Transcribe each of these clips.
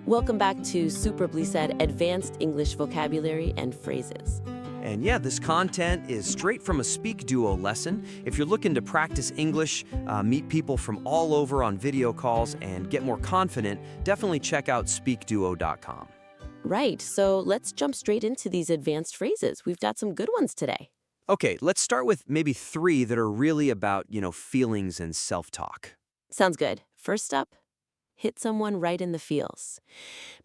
Welcome back to Superbly Said Advanced English Vocabulary and Phrases. And yeah, this content is straight from a SpeakDuo lesson. If you're looking to practice English, meet people from all over on video calls, and get more confident, definitely check out SpeakDuo.com. Right, so let's jump straight into these advanced phrases. We've got some good ones today. Okay, let's start with maybe 3 that are really about, feelings and self-talk. Sounds good. First up, hit someone right in the feels.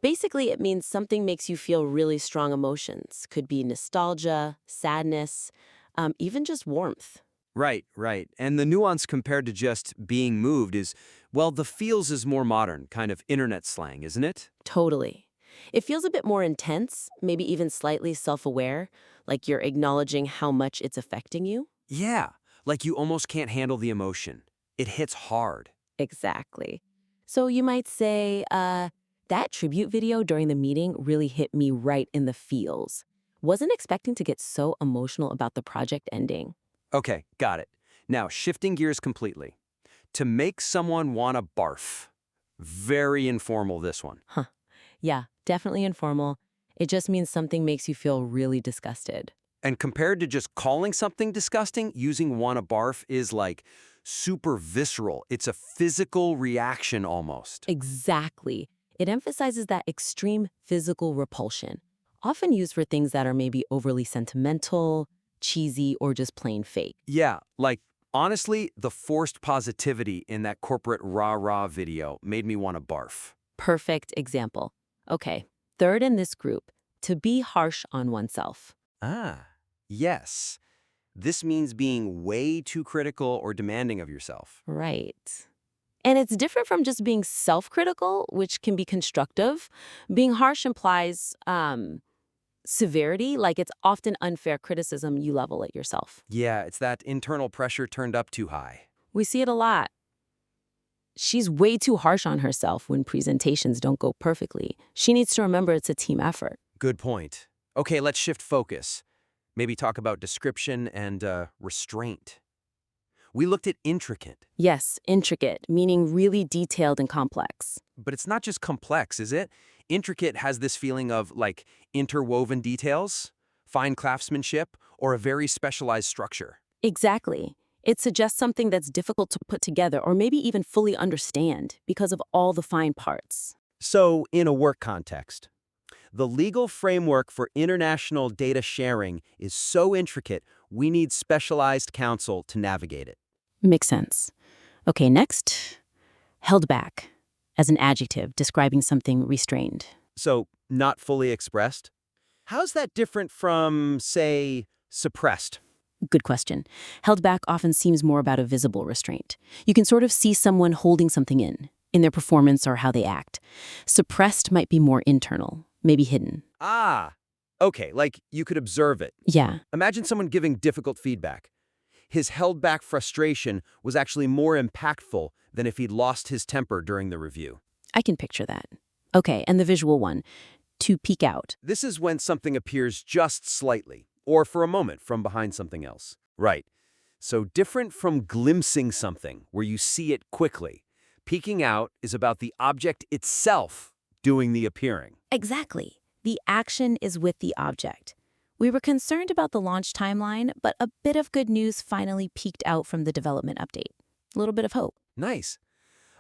Basically, it means something makes you feel really strong emotions. Could be nostalgia, sadness, even just warmth. Right. And the nuance compared to just being moved is, well, the feels is more modern, kind of internet slang, isn't it? Totally. It feels a bit more intense, maybe even slightly self-aware, like you're acknowledging how much it's affecting you. Yeah, like you almost can't handle the emotion. It hits hard. Exactly. So you might say, that tribute video during the meeting really hit me right in the feels. Wasn't expecting to get so emotional about the project ending. Okay, got it. Now, shifting gears completely. To make someone want to barf. Very informal, this one. Yeah, definitely informal. It just means something makes you feel really disgusted. And compared to just calling something disgusting, using want to barf is like super visceral. It's a physical reaction almost. Exactly. It emphasizes that extreme physical repulsion, often used for things that are maybe overly sentimental, cheesy, or just plain fake. Yeah, like honestly, the forced positivity in that corporate rah-rah video made me want to barf. Perfect example. Okay, third in this group, to be harsh on oneself. Ah, yes. This means being way too critical or demanding of yourself. Right. And it's different from just being self-critical, which can be constructive. Being harsh implies severity, like it's often unfair criticism you level at yourself. Yeah, it's that internal pressure turned up too high. We see it a lot. She's way too harsh on herself when presentations don't go perfectly. She needs to remember it's a team effort. Good point. Okay, let's shift focus. Maybe talk about description and restraint. We looked at intricate. Yes, intricate, meaning really detailed and complex. But it's not just complex, is it? Intricate has this feeling of, like, interwoven details, fine craftsmanship, or a very specialized structure. Exactly. It suggests something that's difficult to put together or maybe even fully understand because of all the fine parts. So, in a work context, the legal framework for international data sharing is so intricate, we need specialized counsel to navigate it. Makes sense. Okay, next. Held back, as an adjective describing something restrained. So, not fully expressed? How's that different from, say, suppressed? Good question. Held back often seems more about a visible restraint. You can sort of see someone holding something in their performance or how they act. Suppressed might be more internal, maybe hidden. Ah, okay, like you could observe it. Yeah. Imagine someone giving difficult feedback. His held-back frustration was actually more impactful than if he'd lost his temper during the review. I can picture that. Okay, and the visual one, to peek out. This is when something appears just slightly, or for a moment from behind something else. Right. So different from glimpsing something, where you see it quickly. Peeking out is about the object itself doing the appearing. Exactly. The action is with the object. We were concerned about the launch timeline, but a bit of good news finally peeked out from the development update. A little bit of hope. Nice.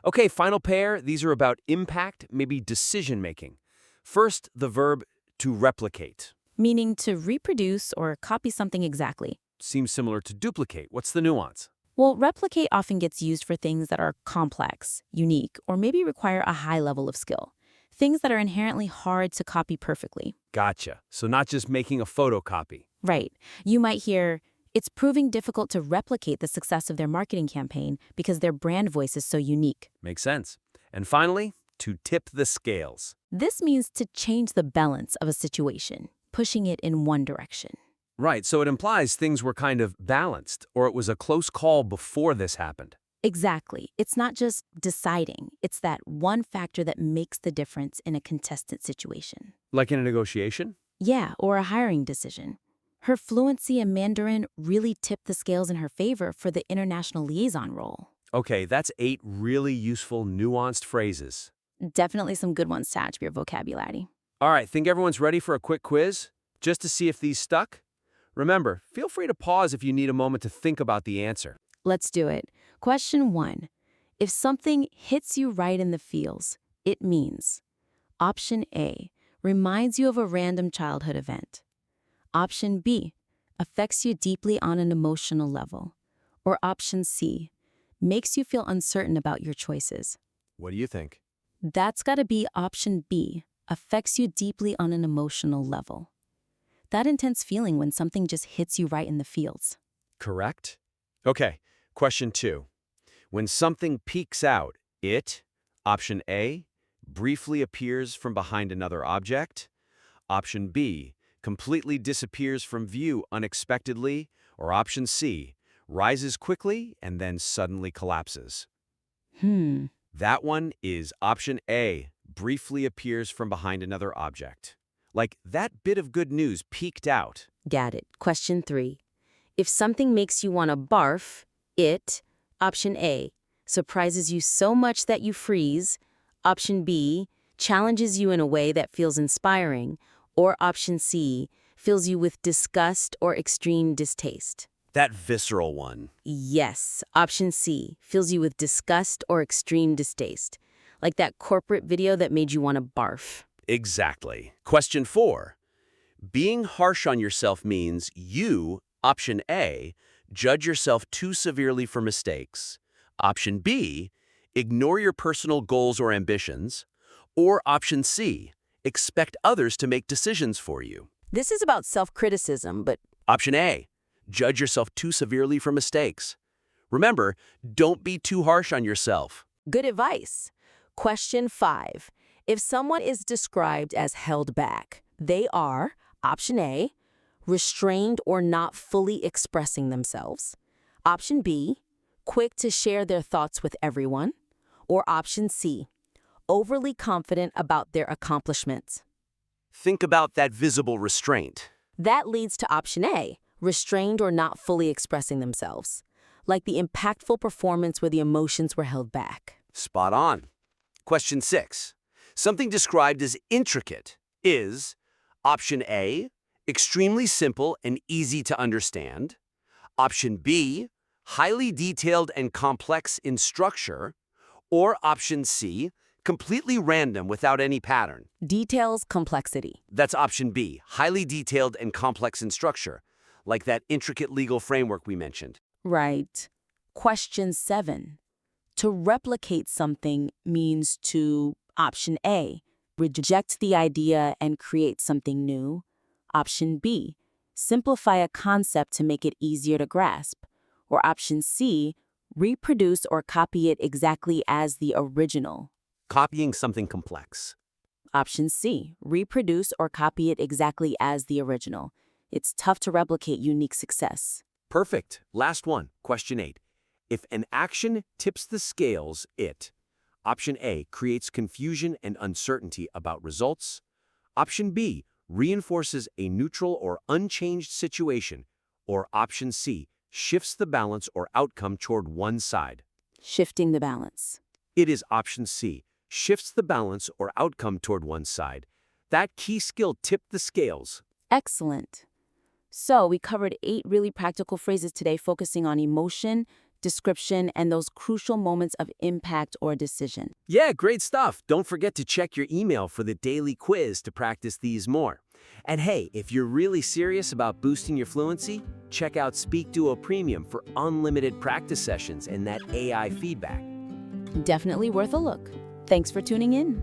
Okay, final pair. These are about impact, maybe decision-making. First, the verb to replicate. Meaning to reproduce or copy something exactly. Seems similar to duplicate. What's the nuance? Well, replicate often gets used for things that are complex, unique, or maybe require a high level of skill. Things that are inherently hard to copy perfectly. Gotcha. So not just making a photocopy. Right. You might hear, it's proving difficult to replicate the success of their marketing campaign because their brand voice is so unique. Makes sense. And finally, to tip the scales. This means to change the balance of a situation, pushing it in one direction. Right, so it implies things were kind of balanced, or it was a close call before this happened. Exactly. It's not just deciding. It's that one factor that makes the difference in a contested situation. Like in a negotiation? Yeah, or a hiring decision. Her fluency in Mandarin really tipped the scales in her favor for the international liaison role. Okay, that's 8 really useful, nuanced phrases. Definitely some good ones to add to your vocabulary. All right, think everyone's ready for a quick quiz? Just to see if these stuck? Remember, feel free to pause if you need a moment to think about the answer. Let's do it. Question 1. If something hits you right in the feels, it means option A, reminds you of a random childhood event. Option B, affects you deeply on an emotional level. Or option C, makes you feel uncertain about your choices. What do you think? That's got to be option B, affects you deeply on an emotional level. That intense feeling when something just hits you right in the feels. Correct? Okay, question 2. When something peeks out, it, option A, briefly appears from behind another object. Option B, completely disappears from view unexpectedly. Or option C, rises quickly and then suddenly collapses. That one is option A, briefly appears from behind another object. Like that bit of good news peeked out. Got it. Question 3. If something makes you want to barf, it, option A, surprises you so much that you freeze. Option B, challenges you in a way that feels inspiring. Or option C, fills you with disgust or extreme distaste. That visceral one. Yes, option C, fills you with disgust or extreme distaste. Like that corporate video that made you want to barf. Exactly. Question 4. Being harsh on yourself means you, option A, judge yourself too severely for mistakes. Option B, ignore your personal goals or ambitions. Or option C, expect others to make decisions for you. This is about self-criticism, but Option A, judge yourself too severely for mistakes. Remember, don't be too harsh on yourself. good advice. Question 5. If someone is described as held back, they are, option A, restrained or not fully expressing themselves. Option B, quick to share their thoughts with everyone. Or option C, overly confident about their accomplishments. Think about that visible restraint. That leads to option A, restrained or not fully expressing themselves. Like the impactful performance where the emotions were held back. Spot on. Question 6. Something described as intricate is option A, extremely simple and easy to understand. Option B, highly detailed and complex in structure. Or option C, completely random without any pattern. Details, complexity. That's option B, highly detailed and complex in structure, like that intricate legal framework we mentioned. Right. Question 7. To replicate something means to, option A, reject the idea and create something new. Option B, simplify a concept to make it easier to grasp. Or option C, reproduce or copy it exactly as the original. Copying something complex. Option C, reproduce or copy it exactly as the original. It's tough to replicate unique success. Perfect. Last one. Question 8. If an action tips the scales, it, option A, creates confusion and uncertainty about results. Option B, reinforces a neutral or unchanged situation. Or option C, shifts the balance or outcome toward one side. Shifting the balance. It is option C, shifts the balance or outcome toward one side. That key skill tipped the scales. Excellent. So we covered 8 really practical phrases today focusing on emotion, description, and those crucial moments of impact or decision. Yeah, great stuff. Don't forget to check your email for the daily quiz to practice these more. And hey, if you're really serious about boosting your fluency, check out SpeakDuo Premium for unlimited practice sessions and that AI feedback. Definitely worth a look. Thanks for tuning in.